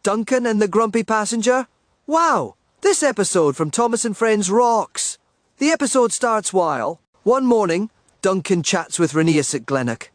Duncan and the Grumpy Passenger? Wow! This episode from Thomas and Friends rocks! The episode starts while, one morning, Duncan chats with Rheneas at Glennock.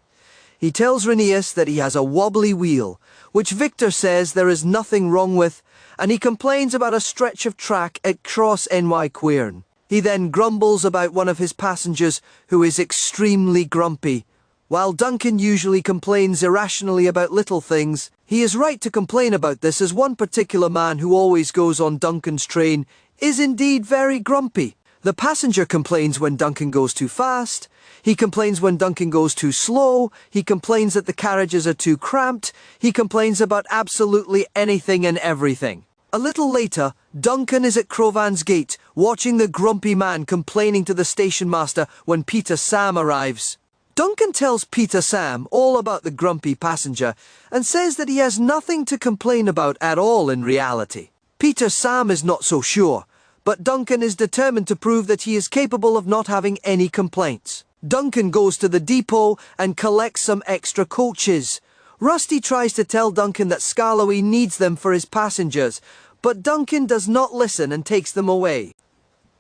He tells Rheneas that he has a wobbly wheel, which Victor says there is nothing wrong with, and he complains about a stretch of track at Cross NY Queern. He then grumbles about one of his passengers who is extremely grumpy. While Duncan usually complains irrationally about little things, he is right to complain about this as one particular man who always goes on Duncan's train is indeed very grumpy. The passenger complains when Duncan goes too fast, he complains when Duncan goes too slow, he complains that the carriages are too cramped, he complains about absolutely anything and everything. A little later, Duncan is at Crovan's gate, watching the grumpy man complaining to the station master when Peter Sam arrives. Duncan tells Peter Sam all about the grumpy passenger and says that he has nothing to complain about at all in reality. Peter Sam is not so sure, but Duncan is determined to prove that he is capable of not having any complaints. Duncan goes to the depot and collects some extra coaches. Rusty tries to tell Duncan that Skarloey needs them for his passengers, but Duncan does not listen and takes them away.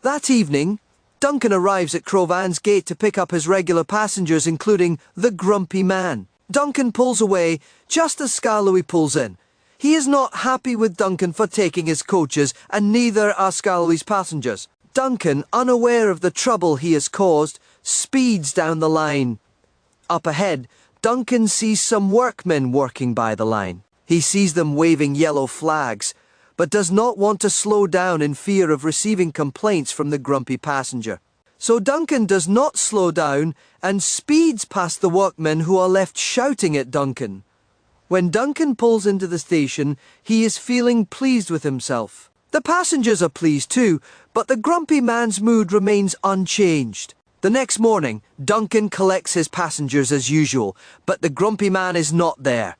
That evening, Duncan arrives at Crovan's gate to pick up his regular passengers, including the grumpy man. Duncan pulls away just as Skarloey pulls in. He is not happy with Duncan for taking his coaches, and neither are Skarloey's passengers. Duncan, unaware of the trouble he has caused, speeds down the line. Up ahead, Duncan sees some workmen working by the line. He sees them waving yellow flags, but does not want to slow down in fear of receiving complaints from the grumpy passenger. So Duncan does not slow down and speeds past the workmen who are left shouting at Duncan. When Duncan pulls into the station, he is feeling pleased with himself. The passengers are pleased too, but the grumpy man's mood remains unchanged. The next morning, Duncan collects his passengers as usual, but the grumpy man is not there.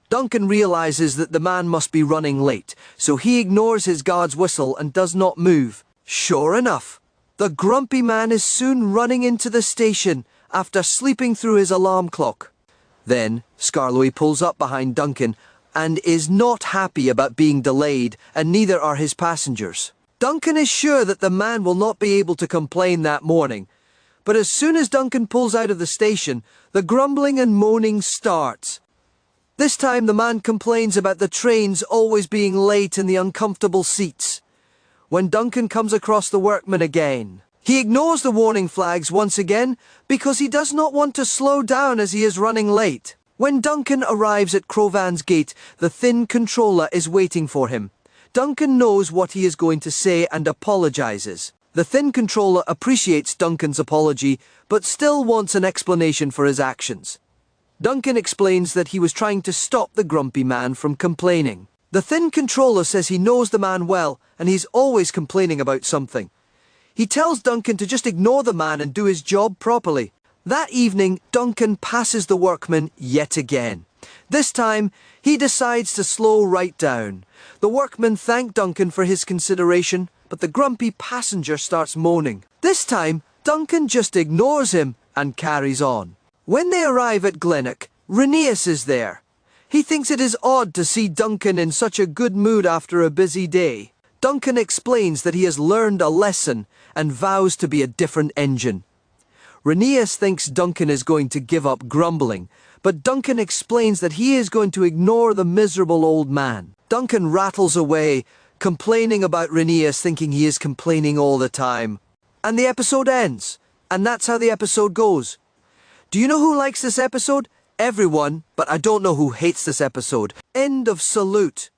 Duncan realizes that the man must be running late, so he ignores his guard's whistle and does not move. Sure enough, the grumpy man is soon running into the station after sleeping through his alarm clock. Then, Skarloey pulls up behind Duncan and is not happy about being delayed, and neither are his passengers. Duncan is sure that the man will not be able to complain that morning, but as soon as Duncan pulls out of the station, the grumbling and moaning starts. This time the man complains about the trains always being late in the uncomfortable seats. When Duncan comes across the workman again, he ignores the warning flags once again because he does not want to slow down as he is running late. When Duncan arrives at Crovan's gate, the thin controller is waiting for him. Duncan knows what he is going to say and apologizes. The thin controller appreciates Duncan's apology, but still wants an explanation for his actions. Duncan explains that he was trying to stop the grumpy man from complaining. The thin controller says he knows the man well and he's always complaining about something. He tells Duncan to just ignore the man and do his job properly. That evening, Duncan passes the workman yet again. This time, he decides to slow right down. The workmen thank Duncan for his consideration, but the grumpy passenger starts moaning. This time, Duncan just ignores him and carries on. When they arrive at Glennock, Rheneas is there. He thinks it is odd to see Duncan in such a good mood after a busy day. Duncan explains that he has learned a lesson and vows to be a different engine. Rheneas thinks Duncan is going to give up grumbling, but Duncan explains that he is going to ignore the miserable old man. Duncan rattles away, complaining about Rheneas, thinking he is complaining all the time. And the episode ends, and that's how the episode goes. Do you know who likes this episode? Everyone, but I don't know who hates this episode. End of salute.